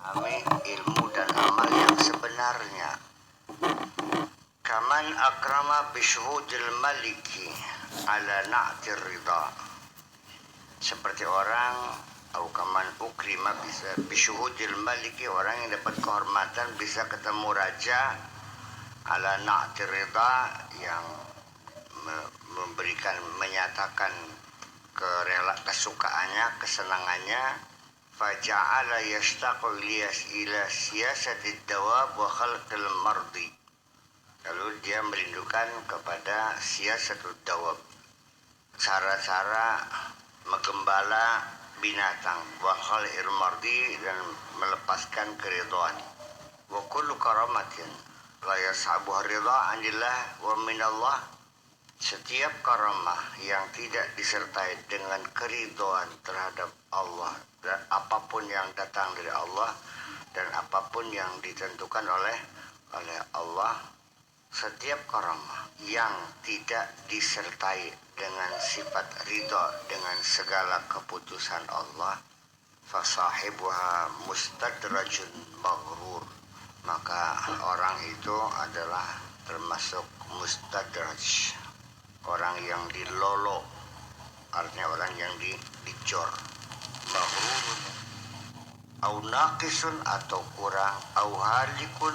memahami ilmu dan amal yang sebenarnya. Kaman akrama bisyuhudil maliki ala na'tir ridha. Seperti orang atau kaman ukrima bisa bisyuhudil maliki, orang yang dapat kehormatan bisa ketemu raja ala na'tir ridha, yang memberikan, menyatakan kesukaannya, kesenangannya. Faja'ala yashtaqu ila siyasatid dawab wa khalqil mardi. Lalu dia merindukan kepada siyasatud dawab, cara-cara menggembala binatang, wa khalqil mardi, dan melepaskan keridhaan. Wa kullu karamatin la yas'abu ridha anillah wa minallah. Setiap karamah yang tidak disertai dengan keridhaan terhadap Allah, dan apapun yang datang dari Allah dan apapun yang ditentukan oleh Allah, setiap karamah yang tidak disertai dengan sifat ridha dengan segala keputusan Allah, fasahibuha mustadrajun maghrur, maka orang itu adalah termasuk mustadraj, orang yang dilolo, artinya orang yang dicor. Maghrurun au naqisun, atau kurang, au halikun,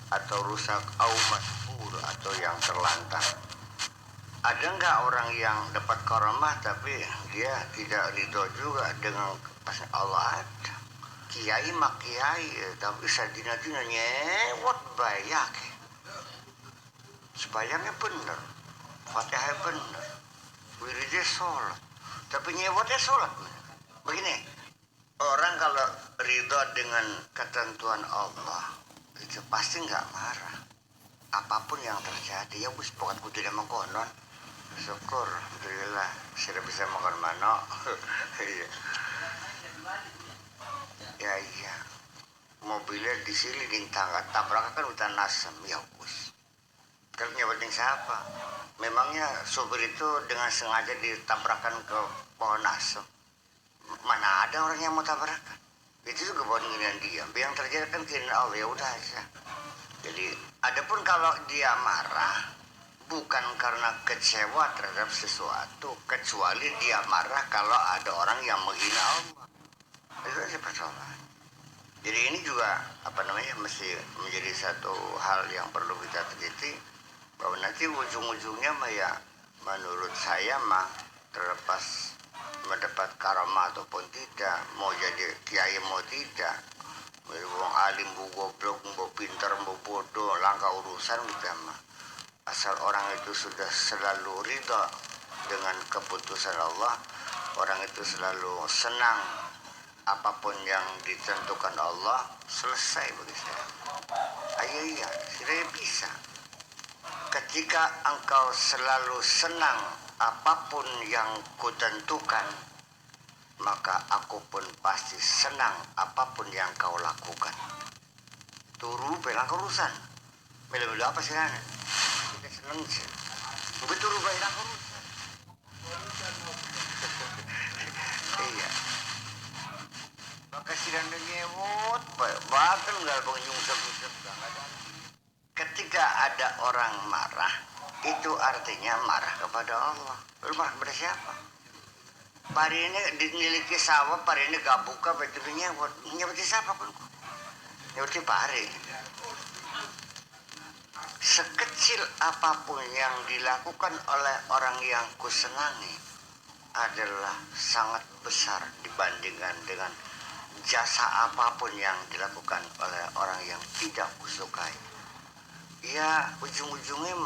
atau rusak, au masfur, atau yang terlantar. Ada enggak orang yang dapat karamah tapi dia tidak ridho juga dengan kepastian Allah? Ada. Kiai mak kiai tapi sadina-dina nyewot bayak, sebayangnya bener, Fatihah bener, wiridnya sholat, tapi nyewotnya sholat. Begini, orang kalau ridho dengan ketentuan Allah itu pasti nggak marah apapun yang terjadi. Ya bos, pokoknya kudu tidak mengkonon, syukur, alhamdulillah sudah bisa makan manok. Iya, mobilnya di sini di tangga tabrak kan hutan nasem, ya bos. Kalau nyebutin siapa? Memangnya sopir itu dengan sengaja ditabrakan ke pohon asem? Mana ada orang yang mau tabrakan? Itu juga bukan keinginan dia. Yang terjadi kan keinginan Allah, ya udah aja. Jadi, adapun kalau dia marah bukan karena kecewa terhadap sesuatu, kecuali dia marah kalau ada orang yang menghina Allah. Itu aja persoalan. Jadi ini juga mesti menjadi satu hal yang perlu kita teliti, bahwa nanti ujung-ujungnya ya menurut saya terlepas mendapat karamah ataupun tidak, mau jadi kiai mau tidak, mau alim, mau goblok, mau pintar, mau bodoh, langkah urusan kita mah. Asal orang itu sudah selalu ridha dengan keputusan Allah, orang itu selalu senang apapun yang ditentukan Allah, selesai bagi saya. Iya, sudah bisa. Ketika engkau selalu senang apapun yang kutentukan, maka aku pun pasti senang apapun yang kau lakukan. Turu belang urusan. Mila-mila apa sih kan? Kita senang sih. Betul belang urusan. Iya. Maka sidang nyewot, bahkan nggak pengyungsep-nyungsep ada. Ketika ada orang marah, itu artinya marah kepada Allah. Lalu marah kepada siapa? Hari ini dimiliki sawah, hari ini gak buka, betul nyewot. Nyewoti siapa pun? Nyewoti pari. Sekecil apapun yang dilakukan oleh orang yang kusenangi adalah sangat besar dibandingkan dengan jasa apapun yang dilakukan oleh orang yang tidak kusukai. Ya, ujung-ujungnya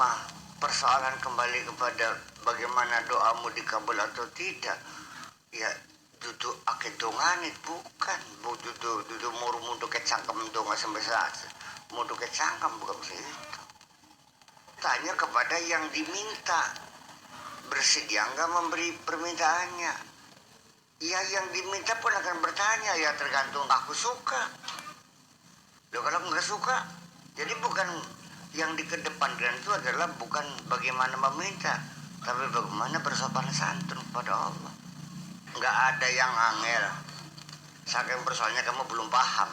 persoalan kembali kepada bagaimana doamu dikabul atau tidak. Ya, duduk akedongan itu bukan, duduk muru-mudu kecangkem donga sampai saat mudu kecangkem, bukan begitu. Tanya kepada yang diminta, bersedia enggak memberi permintaannya. Ya, yang diminta pun akan bertanya, ya tergantung aku suka. Loh, kalau enggak suka, jadi bukan yang dikedepankan itu adalah bukan bagaimana meminta, tapi bagaimana bersopan santun kepada Allah. Enggak ada yang angel. Saking persoalannya kamu belum paham.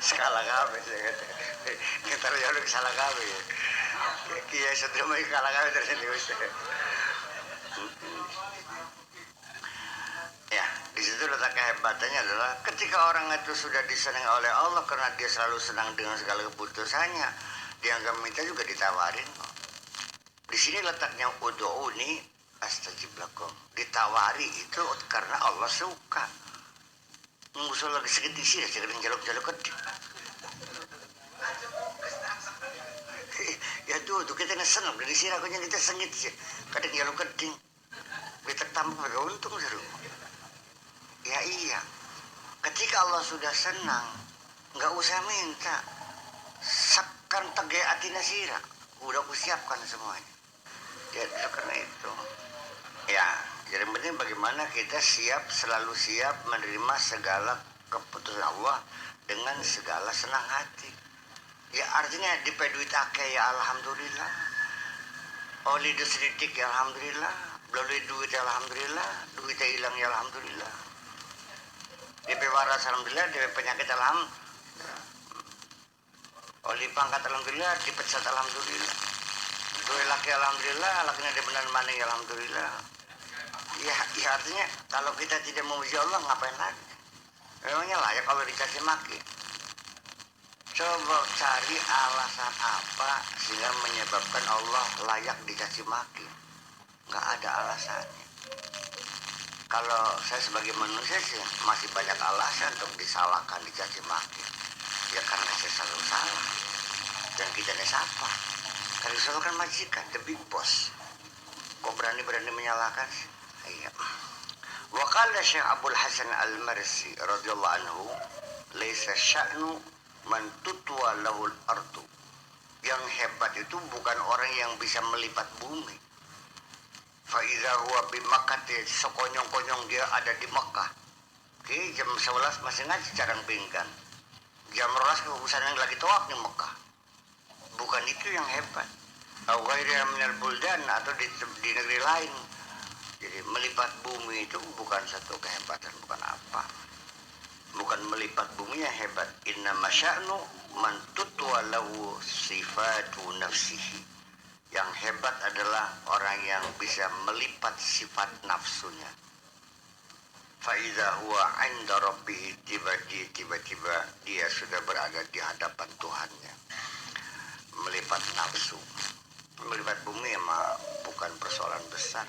Skala kabeh kata. Kita yo salah kabeh. Kiai sedema kalah kabeh terus. Ya, di situ letak kehebatannya adalah ketika orang itu sudah disenangi oleh Allah karena dia selalu senang dengan segala keputusannya, dia nggak minta juga ditawarin. Di sini letaknya ud'uni astajib lakum. Ditawari itu karena Allah suka. Musuh lagi segede sih, segede jaluk-jaluk kedik. Ya tuh kita senang dari sini aku kita sengit sih, kadang jaluk keding. Kita tambah beruntung seru. Ya iya, ketika Allah sudah senang, nggak usah minta. Sekan tege atina sira, udah aku siapkan semuanya. Ya karena itu, ya jadi penting bagaimana kita selalu siap menerima segala keputusan Allah dengan segala senang hati. Ya artinya di duit akeh ya alhamdulillah, oli sedikit ya alhamdulillah, belum duit ya alhamdulillah, duitnya hilang ya alhamdulillah. DP waras alhamdulillah, DP penyakit alhamdulillah, oli pangkat alhamdulillah, dipecat alhamdulillah, dua laki alhamdulillah, lakinya dia benar maning alhamdulillah. Ya artinya kalau kita tidak memuji Allah ngapain lagi? Memangnya layak kalau dikasih maki. Coba cari alasan apa sehingga menyebabkan Allah layak dikasih maki. Nggak ada alasannya. Kalau saya sebagai manusia sih masih banyak alasan untuk disalahkan, dicaci maki. Ya karena saya selalu salah. Dan kita ini siapa? Karena selalu kan majikan, the big boss. Kok berani menyalahkan sih? Iya. Wa qala Syekh Abdul Hasan Al-Marsi radhiyallahu anhu, "Laisa sya'nu man tutwa lahul ardu." Yang hebat itu bukan orang yang bisa melipat bumi. Faiza huwa bi Makkah, sekonyong-konyong dia ada di Mekah. Oke, jam 11 masih ngaji carang pingkan. Jam 12 keurusan yang lagi tawaf di Mekah. Bukan itu yang hebat. Au ghairiha minal buldan, atau di negeri lain. Jadi melipat bumi itu bukan satu kehebatan, bukan apa. Bukan melipat bumi yang hebat. Inna masya'nu man tutwa lahu sifatu nafsihi. Yang hebat adalah orang yang bisa melipat sifat nafsunya. Fa'idha huwa 'inda rabbih, tiba-tiba dia sudah berada di hadapan Tuhannya. Melipat nafsu. Melipat bumi emang bukan persoalan besar.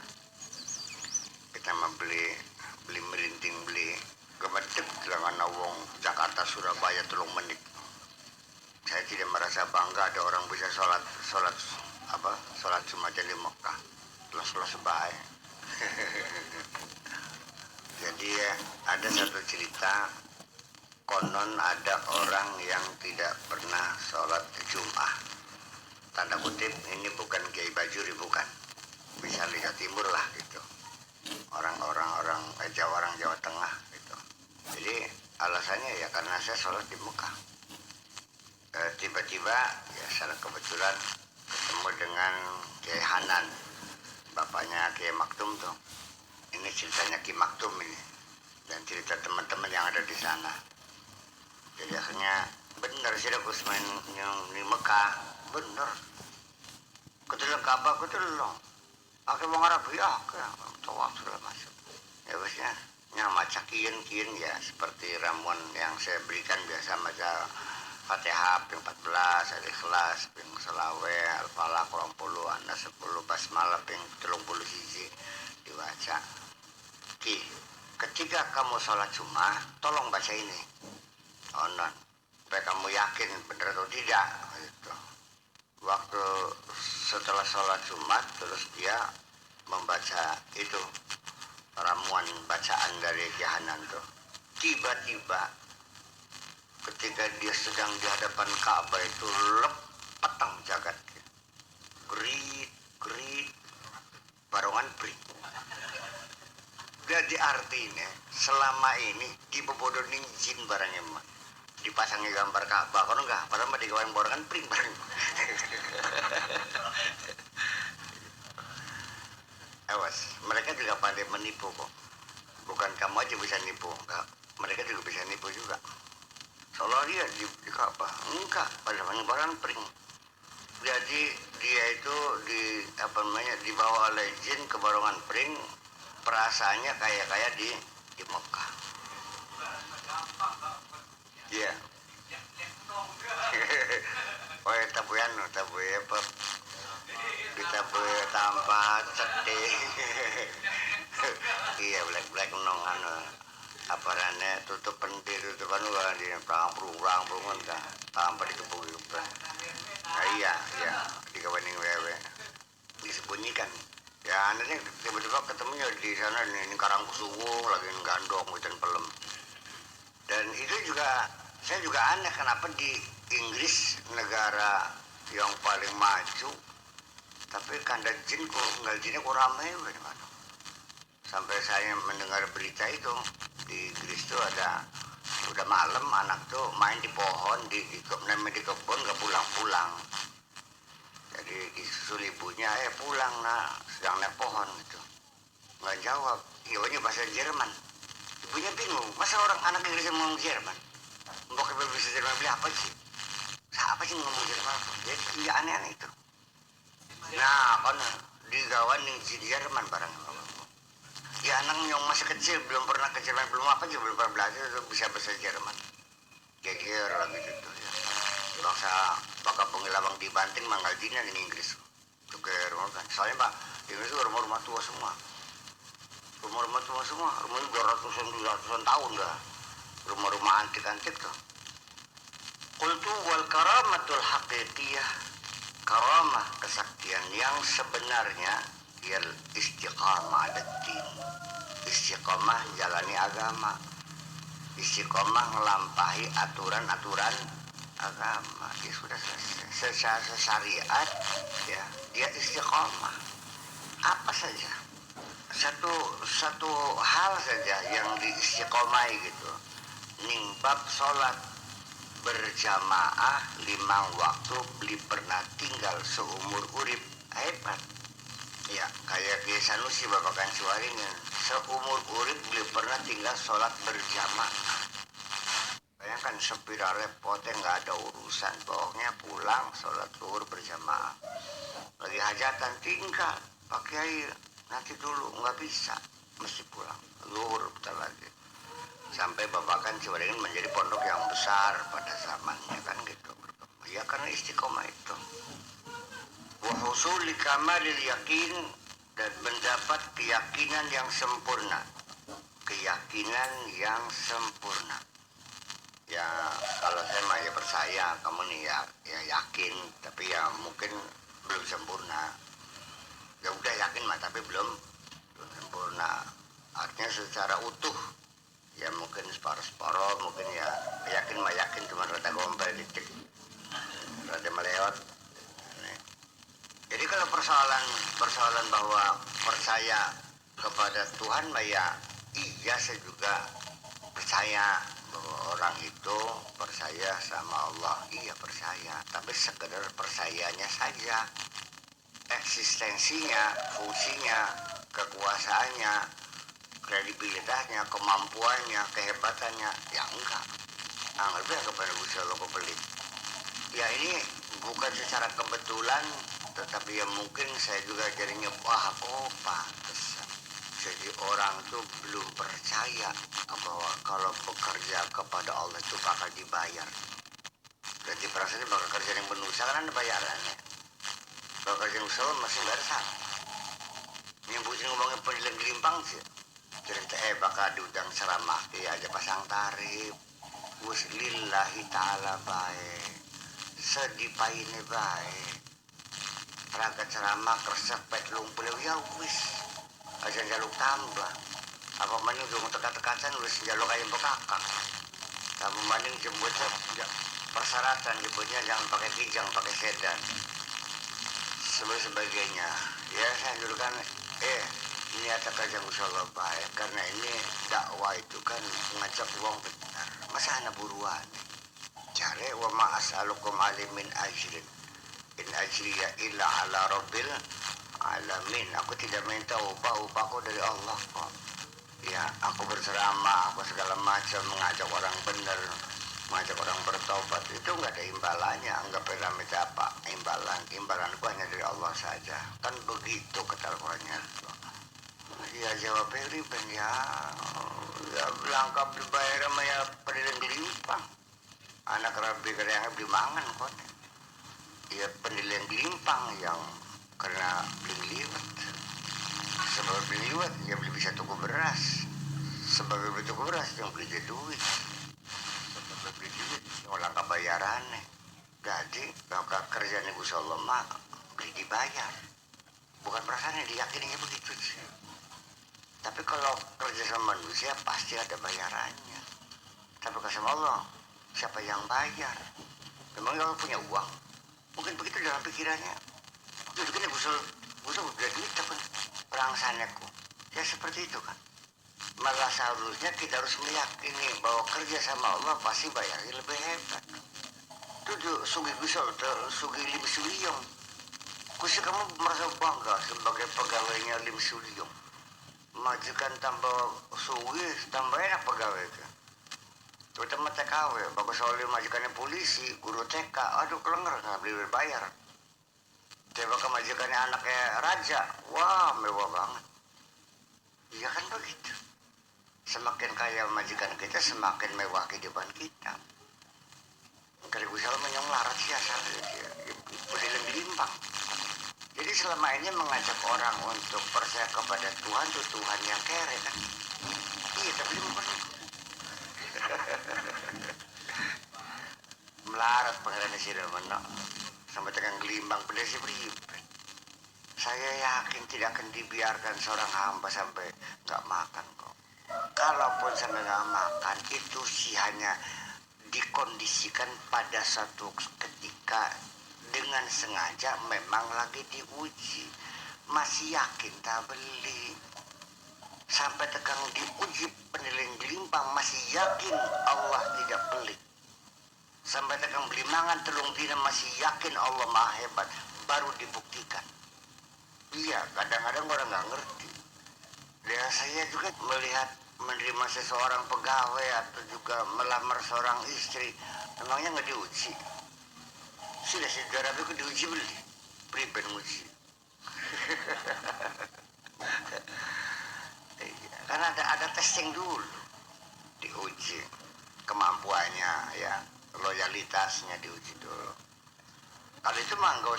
Kita beli merinting, beli gemedek dengan wong Jakarta Surabaya 3 menit. Saya tidak merasa bangga ada orang bisa sholat Jumat di Mekah. Los baik. Jadi ada satu cerita, konon ada orang yang tidak pernah sholat Jumat. Tanda kutip, ini bukan Kiai Bajuri, bukan. Bisa lihat timur lah gitu. Orang Jawa Tengah gitu. Jadi alasannya ya karena saya sholat di Mekah. Tiba-tiba ya secara kebetulan ketemu dengan Kiai Hanan, bapaknya Kiai Maktum tuh. Ini ceritanya Kiai Maktum ini dan cerita teman-teman yang ada di sana. Jadi akhirnya benar sih aku main yang di Mekah, benar. Ketulah Ka'bah ketulah. Aku mau Arab ya, tawaf sudah masuk. Ya biasanya maca kian ya seperti ramuan yang saya berikan biasa maca Fatihah ping 14, Al-Ikhlas ping selawe, Al-Falaq 20, An-Nas 10, Basmalah ping 30 siji dibaca. Ketika kamu sholat Jumat, tolong baca ini. Non, supaya kamu yakin benar atau tidak gitu. Waktu setelah sholat Jumat terus dia membaca itu ramuan bacaan dari Kiai Hanan tuh. Tiba-tiba ketika dia sedang di hadapan Ka'bah itu lepetang jagat. Gerit barongan beri. Jadi artinya selama ini dibobodoning jin barangnya mah. Dipasangi gambar Ka'bah, kalau enggak, padahal mah digawain borongan pring bareng. Awas, mereka juga pandai menipu kok. Bukan kamu aja bisa nipu, enggak, mereka juga bisa nipu juga. Seolah dia di Ka'bah. Enggak, pada penyebaran pring. Jadi dia itu dibawa oleh jin ke barongan pring, perasaannya kayak di Mekah. Iya. Oh, tabu apa? Kita tanpa sedih. Iya, black nong tutup pentil tutupan di perang kan tanpa dikepung. Iya di kawaning wewe disembunyikan ya, anehnya tiba-tiba ketemunya di sana ini Karangkusuwo lagi gandong hutan pelem. Dan itu juga saya juga aneh kenapa di Inggris, negara yang paling maju, tapi kandang jin kok nggak jinnya kok ramai bagaimana. Sampai saya mendengar berita itu di Inggris tuh udah malam anak tuh main di pohon di kebun nggak pulang-pulang. Jadi disusul ibunya, pulang nak, sedang naik pohon gitu. Nggak jawab, ibunya bahasa Jerman. Ibunya bingung, masa orang anak Inggris yang ngomong Jerman? Mbok bisa Jerman beli apa sih? Siapa sih ngomong Jerman? Ya aneh-aneh itu. Nah, kan digawan di Jerman barang. Ya anak yang masih kecil, belum pernah ke Jerman, belum pernah belajar, itu bisa bahasa Jerman. Geger lagi gitu ya. Bangsa bakal pengilabang dibanting manggal dina di Inggris. Itu ke rumah kan. Soalnya Pak, di Inggris itu rumah-rumah tua semua. Rumah-rumah tua semua, rumahnya 200-300 tahun dah. Rumah-rumah antik-antik tuh. Qultu wal karamatul haqiqiyah. Karamah kesaktian yang sebenarnya dia istiqamah ad-din. Istiqamah jalani agama. Istiqamah melampaui aturan-aturan agama. Dia sudah secara syariat ya, dia istiqamah. Apa saja satu hal saja yang diistiqomai gitu. Nimbab sholat berjamaah 5 waktu beli pernah tinggal seumur urip, hebat ya. Kayak Kiai Sanusi Bapak kan suaringin seumur urip beli pernah tinggal sholat berjamaah. Bayangkan sepira repotnya, nggak ada urusan, pokoknya pulang sholat zuhur berjamaah. Lagi hajatan tinggal pakai air, nanti dulu nggak bisa, mesti pulang zuhur bentar lagi. Sampai Babakan Ciwaringin menjadi pondok yang besar pada zamannya kan gitu. Ya karena istiqomah itu. Wa husuli kamalil yakin, dan mendapat keyakinan yang sempurna. Keyakinan yang sempurna. Ya kalau saya mah ya percaya, kamu nih ya yakin, tapi ya mungkin belum sempurna. Ya udah yakin mah tapi belum sempurna. Artinya secara utuh. Ya mungkin separuh-separuh, mungkin ya yakin mah yakin, cuma rada gombal dikit, rada melewat. Jadi kalau persoalan bahwa percaya kepada Tuhan mah ya iya, saya juga percaya bahwa orang itu percaya sama Allah, iya percaya, tapi sekedar percayanya saja. Eksistensinya, fungsinya, kekuasaannya, kredibilitasnya, kemampuannya, kehebatannya, ya enggak. Lebih kepada Gusti Allah kepelit. Ya ini bukan secara kebetulan, tetapi ya mungkin saya juga jadinya kok pantesan. Jadi orang tuh belum percaya bahwa kalau bekerja kepada Allah itu bakal dibayar. Jadi perasaannya bakal kerja yang penuh usaha kan ada bayarannya. Bakal kerja yang usaha masih bayar sana. Yang pusing ngomongin pendidikan gelimpang sih. Cerita bakal diundang ceramah dia aja pasang tarif. Wis lillahi ta'ala baik, sedih paine baik, raga ceramah kersek pet lumpul ya wis aja jaluk tambah apa maning dong teka-tekasan wis jaluk ayam bekakak kamu maning jemput persyaratan jemputnya jangan pakai kijang, pakai sedan sebagainya. Ya saya dulu kan ini ada kerja usaha baik, karena ini dakwah itu kan mengajak uang benar. Masa anak buruan? Cari wa ma'as'alukum alimin ajrin. In ajriya illa ala rabbil alamin. Aku tidak minta upahku dari Allah kok. Ya, aku berceramah, aku segala macam mengajak orang benar. mengajak orang bertobat itu nggak ada imbalannya. Anggap piramid apa imbalanku hanya dari Allah saja, kan begitu ketakuannya. Ya jawabnya riben ya langkah dibayar sama ya pendidikan gelimpang anak rabi yang beli mangan kok ya pendidikan gelimpang yang karena beli liwat sebab beli liwat ya beli bisa tuku beras sebagai beli tuku beras yang beli duit sebagai beli duit yang langkah bayarannya jadi langkah kerja nih Gusti Allah mah beli dibayar bukan perasaannya diyakininya begitu sih. Tapi kalau kerja sama manusia pasti ada bayarannya. Tapi kalau sama Allah, siapa yang bayar? Memang kalau punya uang, mungkin begitu dalam pikirannya. Itu kan Gusul udah duit apa perangsaanku. Ya seperti itu kan. Malah seharusnya kita harus meyakini bahwa kerja sama Allah pasti bayarnya lebih hebat. Itu Sugi Gusul, Sugi Lim Suliyong. Gusul kamu merasa bangga sebagai pegawainya Lim Suliyong. Majikan tambah suwi tambah enak pegawai itu terutama TKW bagus soalnya majikannya polisi guru TK aduh kelenger nggak beli bayar coba ke majikannya anaknya raja wah mewah banget iya kan begitu semakin kaya majikan kita semakin mewah kehidupan kita kali gue salah menyong larat sih asal dia berdiri limbang. Jadi selama ini mengajak orang untuk percaya kepada Tuhan itu Tuhan yang kere kan? Iya tapi bukan melarat pengeran sih mana sampai tekan gelimbang pedas sih beribet. Saya yakin tidak akan dibiarkan seorang hamba sampai nggak makan kok. Kalaupun sampai nggak makan itu sih hanya dikondisikan pada satu ketika. Dengan sengaja memang lagi diuji masih yakin tak beli sampai tekan diuji penilaian gelimpang masih yakin Allah tidak beli sampai tekan beli mangan telung dina masih yakin Allah maha hebat baru dibuktikan. Iya kadang-kadang orang nggak ngerti ya saya juga melihat menerima seseorang pegawai atau juga melamar seorang istri memangnya nggak diuji sudah saudara aku diuji beli priben uji karena ada testing dulu diuji kemampuannya ya loyalitasnya diuji dulu kalau itu mah nggak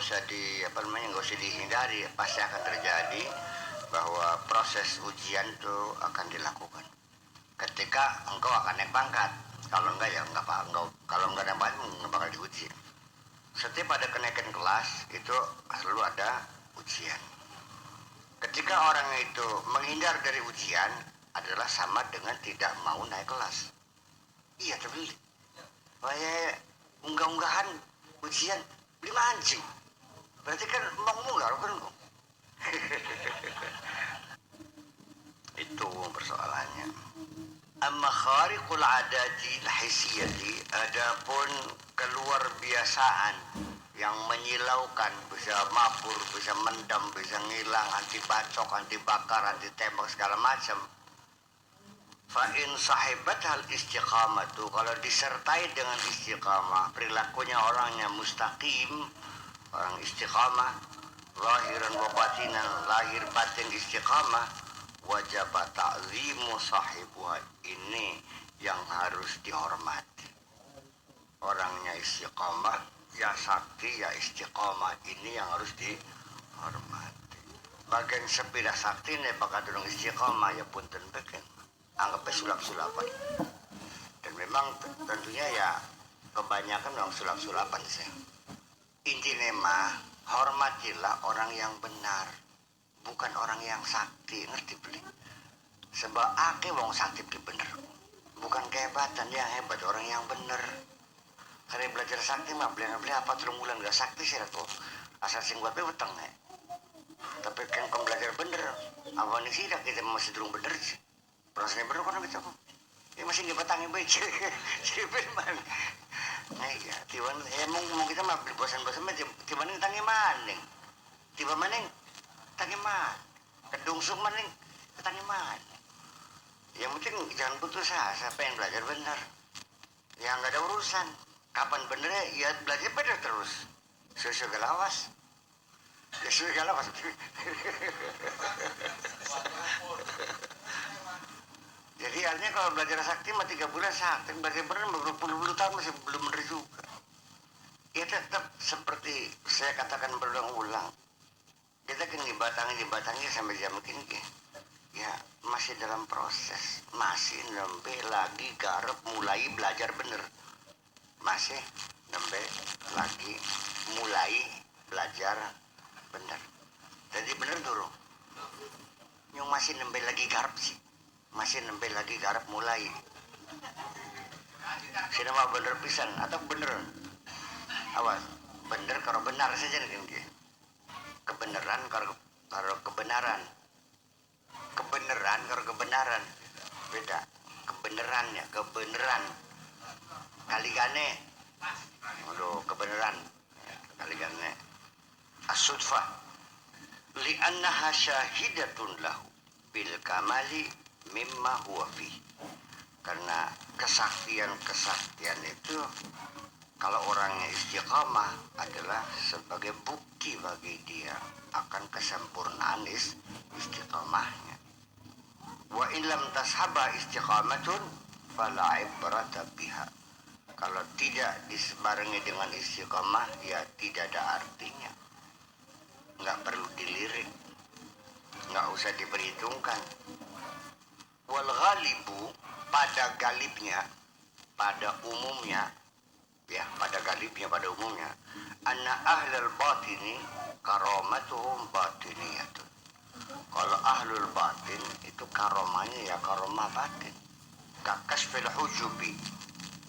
usah dihindari pasti akan terjadi bahwa proses ujian itu akan dilakukan ketika engkau akan naik pangkat kalau enggak ya enggak kalau enggak dapat enggak bakal diuji. Setiap ada kenaikan kelas itu selalu ada ujian. Ketika orang itu menghindar dari ujian adalah sama dengan tidak mau naik kelas. Iya terbeli. Kayak unggah-unggahan ujian beli mancing. Berarti kan mau munggar kan? Itu persoalannya. Amma khariqul adati al-hisiyati adapun keluar biasaan yang menyilaukan bisa mabur, bisa mendam, bisa ngilang, anti bacok, anti bakar, anti tembak segala macam. Fa in sahibat hal istiqamatu kalau disertai dengan istiqamah perilakunya orangnya mustaqim orang istiqamah lahiran wa batinan lahir batin istiqamah wajib ta'zimu sahibuha ini yang harus dihormati orangnya istiqamah ya sakti ya istiqamah ini yang harus dihormati bagian sepeda sakti ini bakal durung istiqamah ya punten beken anggap sulap-sulapan dan memang tentunya ya kebanyakan memang sulap-sulapan sih intinya mah hormatilah orang yang benar bukan orang yang sakti ngerti beli sebab ake wong sakti beli bener bukan kehebatan yang hebat orang yang bener karena belajar sakti mah beli apa terus bulan gak sakti sih tuh asal sing buat utang tapi kan kau belajar bener apa nih sih kita masih durung bener sih prosesnya bener kan gitu ya masih ngebatangin baik sih bener nah iya tiba mau kita mah beli bosan-bosan mah tiba nih tangi maning tiba maning tangi man kedungsung maning tangi man yang penting jangan putus asa pengen belajar bener Ya nggak ada urusan. Kapan benernya? Ya belajar bener terus. Sesuai gelawas. Ya sesuai gelawas. Jadi artinya kalau belajar sakti mah 3 bulan sakti, belajar bener berpuluh-puluh tahun masih belum bener juga. Ya tetap seperti saya katakan berulang-ulang. Kita kan dibatangi sampai jam begini. Ya masih dalam proses, masih nembe lagi garap mulai belajar bener, masih nembe lagi mulai belajar bener. Jadi bener dulu, yang masih nembe lagi garap sih, masih nembe lagi garap mulai. Sini mah bener pisan atau bener, awas bener kalau benar saja nih, kebenaran kalau kebenaran. Kebenaran kalau kebenaran beda, kebenarannya kebenaran kali gane, aduh kebenaran kali gane as-sudfah li'annaha syahidatun lahu bil kamali mimma huwa fi, karena kesaktian itu kalau orangnya istiqamah adalah sebagai bukti bagi dia akan kesempurnaan istiqamahnya. Wa illam tashaba istiqamatun fala ibrata biha. Kalau tidak disebarengi dengan istiqamah, ya tidak ada artinya. Nggak perlu dilirik, nggak usah diperhitungkan. Wal ghalibu, pada galibnya, pada umumnya, ya pada galibnya, pada umumnya, anna ahlul batini karamatuhum batiniyatun. Kalau ahlul batin itu karomanya ya karomah batin. Kakas fil hujubi,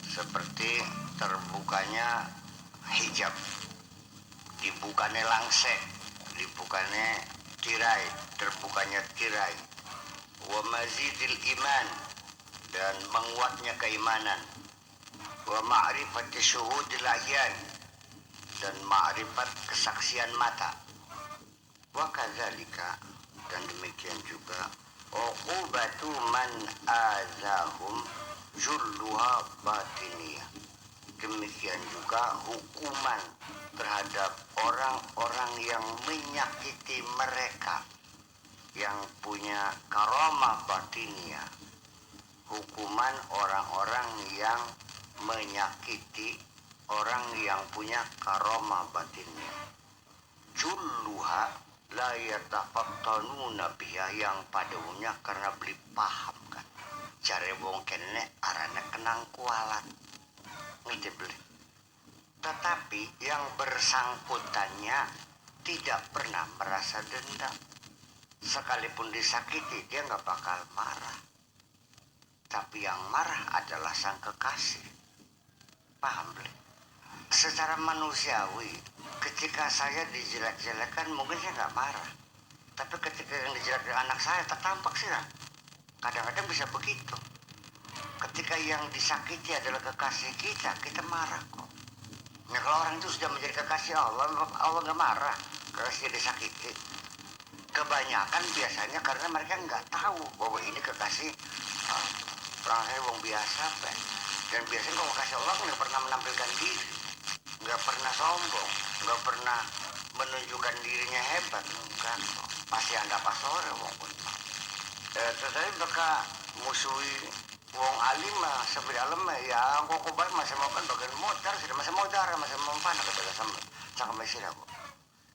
seperti terbukanya hijab, dibukanya langse, dibukanya tirai, terbukanya tirai. Wa mazidil iman, dan menguatnya keimanan. Wa ma'rifati syuhudil ayyan, dan ma'rifat kesaksian mata. Wa kadzalika, dan demikian juga uqubatu man azahum julluha batiniyah. Demikian juga hukuman terhadap orang-orang yang menyakiti mereka yang punya karamah batiniyah. Hukuman orang-orang yang menyakiti orang yang punya karamah batiniyah. Julluha la yatafakkanuna biha, yang pada umumnya karena beli paham kan cari wong kene arana kenang kualat ngide beli, tetapi yang bersangkutannya tidak pernah merasa dendam, sekalipun disakiti dia nggak bakal marah, tapi yang marah adalah sang kekasih. Paham beli? Secara manusiawi, ketika saya dijelek-jelekan mungkin saya nggak marah, tapi ketika yang dijelek anak saya tertampak sih lah, kadang-kadang bisa begitu. Ketika yang disakiti adalah kekasih kita marah kok. Nah kalau orang itu sudah menjadi kekasih Allah nggak marah kalau dia disakiti. Kebanyakan biasanya karena mereka nggak tahu bahwa ini kekasih orang saya wong biasa apa. Dan biasanya kalau kekasih Allah nggak pernah menampilkan diri, nggak pernah sombong, nggak pernah menunjukkan dirinya hebat, enggak. Pasti anda pasore wong pun. Tetapi baka musuhi wong alim mah sampai dalam ya kok baik masih mau kan bagian modar sudah masih modar masih mempan kata sama cakap mesin aku.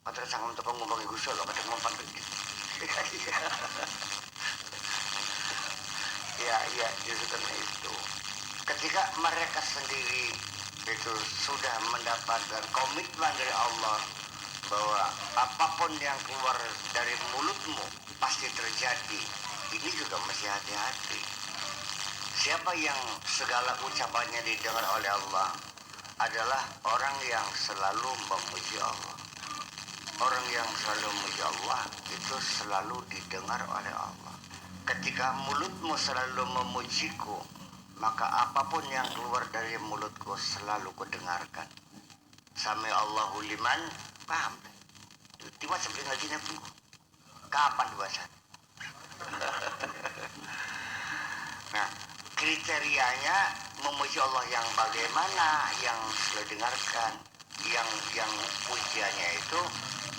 Atau sang untuk ngomongin gusul lo kata mempan begitu. Ya justru itu. Ketika mereka sendiri itu sudah mendapatkan komitmen dari Allah bahwa apapun yang keluar dari mulutmu pasti terjadi, ini juga mesti hati-hati. Siapa yang segala ucapannya didengar oleh Allah adalah orang yang selalu memuji Allah. Orang yang selalu memuji Allah itu selalu didengar oleh Allah. Ketika mulutmu selalu memujiku, maka apapun yang keluar dari mulutku selalu kudengarkan. Sami Allahu liman, paham? Tiba sebelum lagi pun. Kapan dibaca? Nah, kriterianya memuji Allah yang bagaimana, yang lo dengarkan, yang pujiannya itu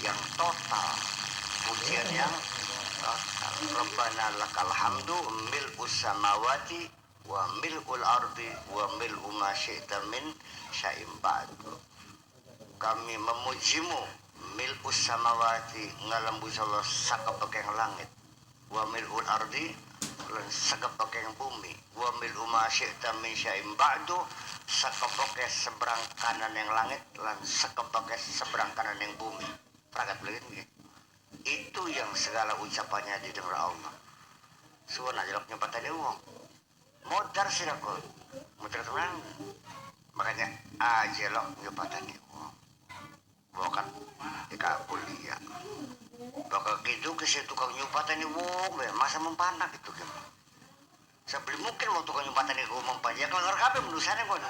yang total, pujian yang total. Rabbana lakal hamdu mil'us samawati wa mil'ul ardi wa mil'u ma syi'ta min syai'in ba'du. Kami memujimu mil'us samawati ngalambus Allah sakabekeng langit, wa mil'ul ardi lan sakabekeng bumi, wa mil'u ma syi'ta min syai'in ba'du sakabekeng seberang kanan yang langit lan sakabekeng seberang kanan yang bumi. Pragat begini. Itu yang segala ucapannya didengar Allah. Suwana jelok nyempatan wong. Modar sih aku. Modar teman. Makanya ajelok nyempatan wong. Bukan ika kuliah. Bakal gitu ke situ tukang nyempatan wong, masa mempanak itu kan. Sebelum mungkin waktu tukang nyempatan wong mempanjang kelar kabeh menusane kon.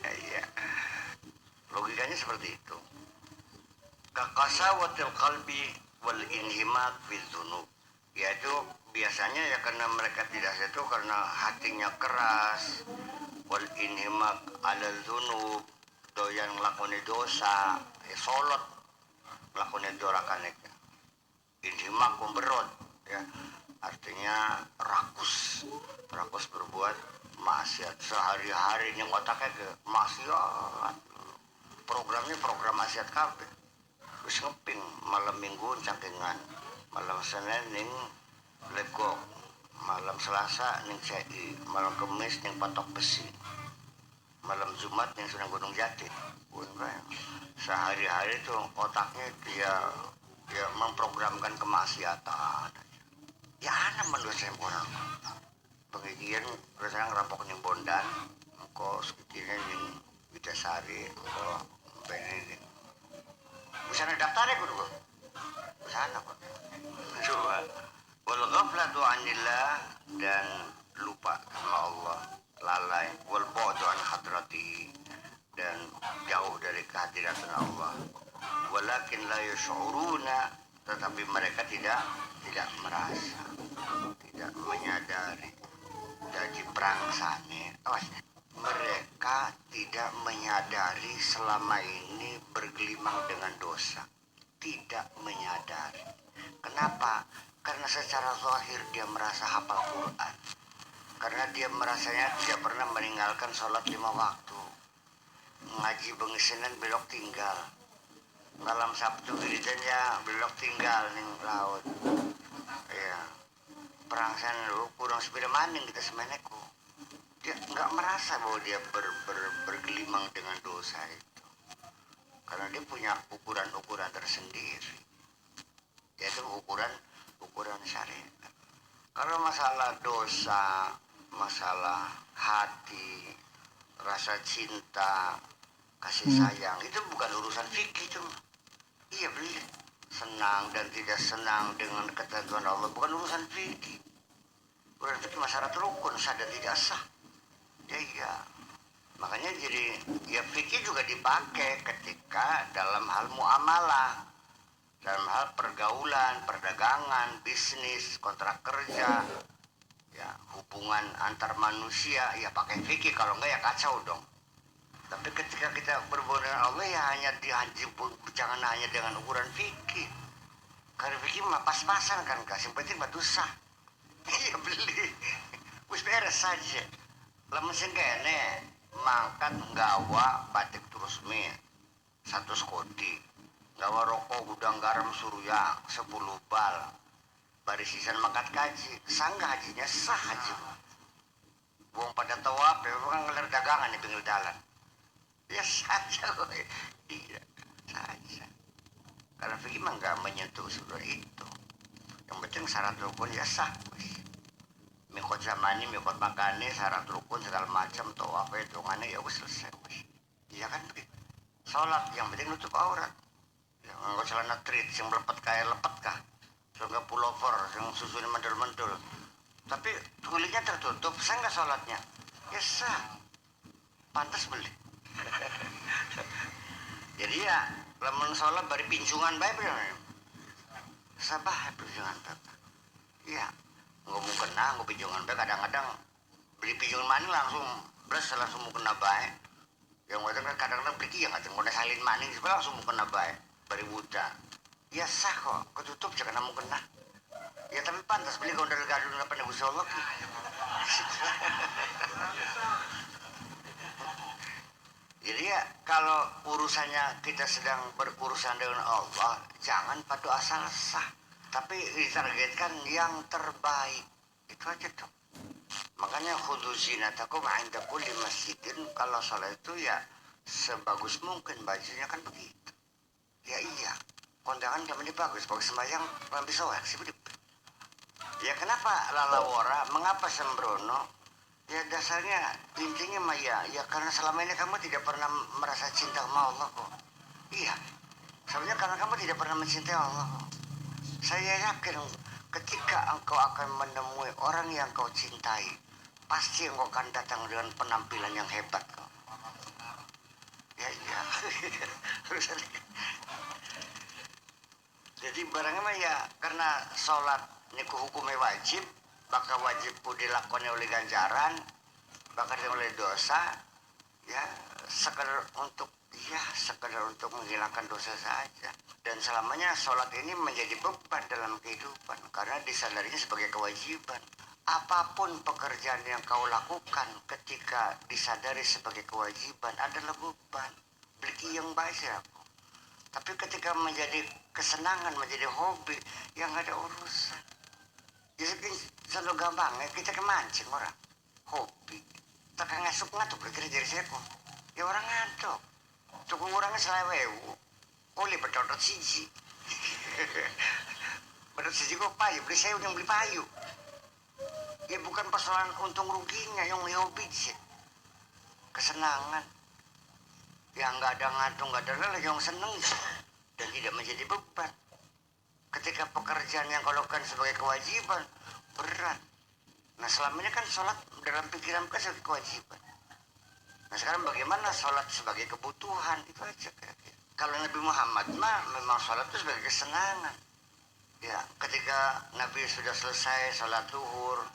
Iya. Logikanya seperti itu. Kaqasawatil qalbi wal inhimak bidzunub. Yaitu biasanya ya karena mereka tidak itu karena hatinya keras, wal inhimak alal dzunub, doyan nglakoni dosa, solot nglakoni dorakan itu. Inhimak kumberot ya. Artinya rakus berbuat maksiat sehari-hari yang otaknya ke maksiat. Programnya program maksiat kabeh. Terus ngeping malam minggu cangkengan, malam Senin ning legok, malam Selasa ning CI, malam Kamis ning patok besi, malam Jumat ning Sunan Gunung Jati. Sehari-hari itu otaknya dia memprogramkan kemaksiatan. Ya ana mendosa orang. Pengijian rasanya ngerampok ning Bondan, engko sekiranya ning Widasari, engko pengen bisa daftarnya kudu kok. Sana kok. Coba. Wal ghaflatu anillah dan lupa sama Allah, lalai, wal bu'du an hadrati dan jauh dari kehadiran Allah. Walakin la yash'uruna, tetapi mereka tidak merasa, tidak menyadari. Jadi prangsane, mereka tidak menyadari selama ini bergelimang dengan dosa. Tidak menyadari. Kenapa? Karena secara zahir dia merasa hafal Quran. Karena dia merasanya tidak pernah meninggalkan sholat 5 waktu. Ngaji bengi Senin belok tinggal. Malam Sabtu wiridannya belok tinggal ning laut. Ya. Perangsan lu kurang sepeda maning kita semeneku. Dia nggak merasa bahwa dia bergelimang dengan dosa itu, karena dia punya ukuran-ukuran tersendiri, yaitu ukuran syariat. Kalau masalah dosa, masalah hati, rasa cinta, kasih sayang, itu bukan urusan fikih itu. Iya beli senang dan tidak senang dengan ketentuan Allah bukan urusan fikih. Urusan fikih masyarakat rukun sah dan tidak sah. Ya iya, makanya jadi ya fikih juga dipakai ketika dalam hal muamalah, dalam hal pergaulan, perdagangan, bisnis, kontrak kerja, ya hubungan antar manusia, ya pakai fikih, kalau enggak ya kacau dong. Tapi ketika kita berhubungan dengan Allah ya hanya jangan hanya dengan ukuran fikih, karena fikih mah pas-pasan kan, yang penting batu sah. Iya beli, wis beres saja. Lamun sing kene mangkat nggawa batik terus mie 100 kodi, nggawa rokok gudang garam surya 10 bal, bari sisan mangkat kaji, sanggah hajinya sah haji. Wong pada tawaf ya kan ngeler dagangan di pinggir jalan. Ya saja, iya saja. Karena fikih mah nggak menyentuh seperti itu. Yang penting syarat rukun ya sah. Mikot zamani, mikot makani, syarat rukun segala macam, tawaf hitungannya ya wis selesai wis. Iya kan begitu. Sholat yang penting nutup aurat. Yang nggak celana trit, yang melepet kayak lepet kah, sehingga pullover, yang susunya mendul-mendul. Tapi kulitnya tertutup, saya nggak sholatnya. Ya sah, pantas beli. Jadi ya, lamun sholat bari pincungan baik bener. Sabah pincungan bapak. Iya. Ngomongkan mukena ngupijungan bae kadang-kadang beli pijungan maning langsung langsung mukena bae. Yang kadang kadang beli yang kadang udah salin maning langsung mukena bae bari buta. Ya sah kok ketutup jangan mukena. Ya tapi pantas beli gondol gadun apa nih busolok. Jadi ya kalau urusannya kita sedang berurusan dengan Allah, jangan padu asal sah, tapi ditargetkan yang terbaik. Itu aja tuh. Makanya khudu zinatakum 'inda kulli masjidin, kalau sholat itu ya sebagus mungkin bajunya kan begitu. Ya iya, kondangan kami bagus, bagus sembahyang lebih soak sih. Ya kenapa lalawara, mengapa sembrono? Ya dasarnya intinya mah ya karena selama ini kamu tidak pernah merasa cinta sama Allah kok. Iya, sebenarnya karena kamu tidak pernah mencintai Allah kok. Saya yakin ketika engkau akan menemui orang yang kau cintai, pasti engkau akan datang dengan penampilan yang hebat kok. Ya iya. Jadi barangnya mah ya karena sholat niku hukumnya wajib, maka wajib dilakukan oleh ganjaran, bahkan oleh dosa, ya sekedar untuk menghilangkan dosa saja. Dan selamanya sholat ini menjadi beban dalam kehidupan karena disadarinya sebagai kewajiban. Apapun pekerjaan yang kau lakukan ketika disadari sebagai kewajiban adalah beban. Beli yang baik sih aku. Tapi ketika menjadi kesenangan, menjadi hobi, yang gak ada urusan. Jadi selalu gampang ya kita kemancing orang hobi tak ngasuk ngatuk kira dari saya kok ya orang ngantuk tuh orangnya selewewu oleh berdodot siji berdodot siji kok payu beli saya yang beli payu ya bukan persoalan untung ruginya yang hobi sih kesenangan yang nggak ada ngantuk nggak ada lelah yang seneng dan tidak menjadi beban. Ketika pekerjaan yang kau lakukan sebagai kewajiban berat. Nah selama ini kan sholat dalam pikiran kita sebagai kewajiban. Nah sekarang bagaimana sholat sebagai kebutuhan itu aja kira-kira. Kalau Nabi Muhammad mah memang sholat itu sebagai kesenangan. Ya ketika Nabi sudah selesai sholat zuhur,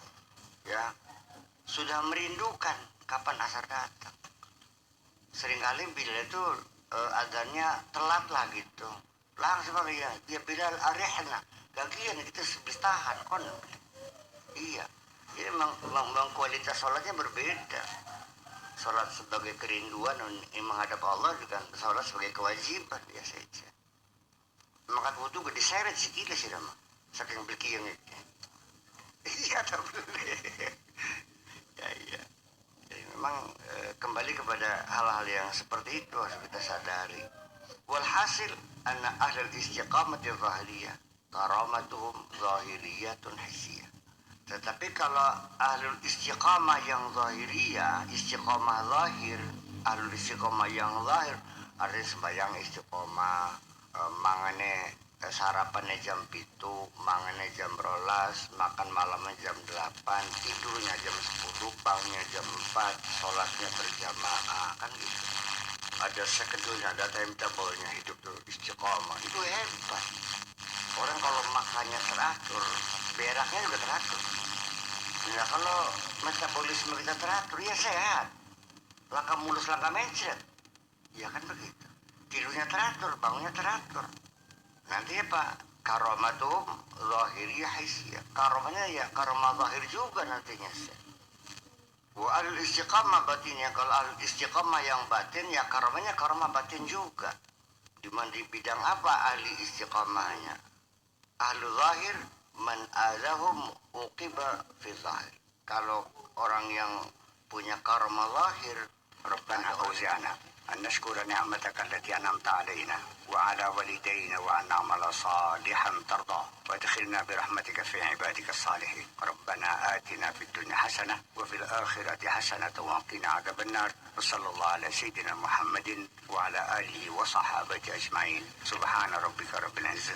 ya sudah merindukan kapan asar datang. Seringkali bila itu adanya telat lah gitu. Langsung ya Bilal arihna gagian kita tahan kon iya jadi memang kualitas sholatnya berbeda. Sholat sebagai kerinduan menghadap Allah dengan sholat sebagai kewajiban ya saja. Maka butuh diseret sikit sih nama saking berkiyang itu iya tak boleh ya iya jadi memang kembali kepada hal-hal yang seperti itu harus kita sadari. Walhasil anna ahlul istiqamati zahiriyah karamatuhum zahiriyatun hissiyah. Tetapi kalau ahlul istiqamah yang zahiriyah, istiqamah lahir, ahlul istiqamah yang lahir, artinya sembahyang istiqamah, mangane sarapannya jam 7, mangane jam 12, makan malamnya jam 8, tidurnya jam 10, bangunnya jam 4, sholatnya berjamaah, kan gitu. Ada sekedulnya, ada timetable-nya hidup tuh istiqomah. Itu hebat. Orang kalau makannya teratur, beraknya juga teratur. Ya kalau metabolisme kita teratur, ya sehat. Langkah mulus, langkah mencret. Ya kan begitu. Tidurnya teratur, bangunnya teratur. Nanti ya Pak, karomatum zahiriyah hisyah. Karomanya ya karomah zahir juga nantinya. Wa al istiqamah batinnya, kalau al istiqamah yang batin ya karomanya karomah batin juga. Di bidang apa ahli istiqamahnya? Ahlu zahir man azahum uqiba fi zahir. Kalau orang yang punya karomah zahir, Rabbana auzi'ana an nashkura ni'mataka allati an'amta 'alaina wa 'ala walidayna wa an na'mala salihan tardah wa adkhilna bi rahmatika fi 'ibadika as-salihin. Rabbana atina fid dunya hasanah wa fil akhirati hasanah wa qina 'adzaban nar. Sallallahu ala sayyidina Muhammadin wa ala alihi wa sahbihi ajma'in. Subhana rabbika rabbil izzati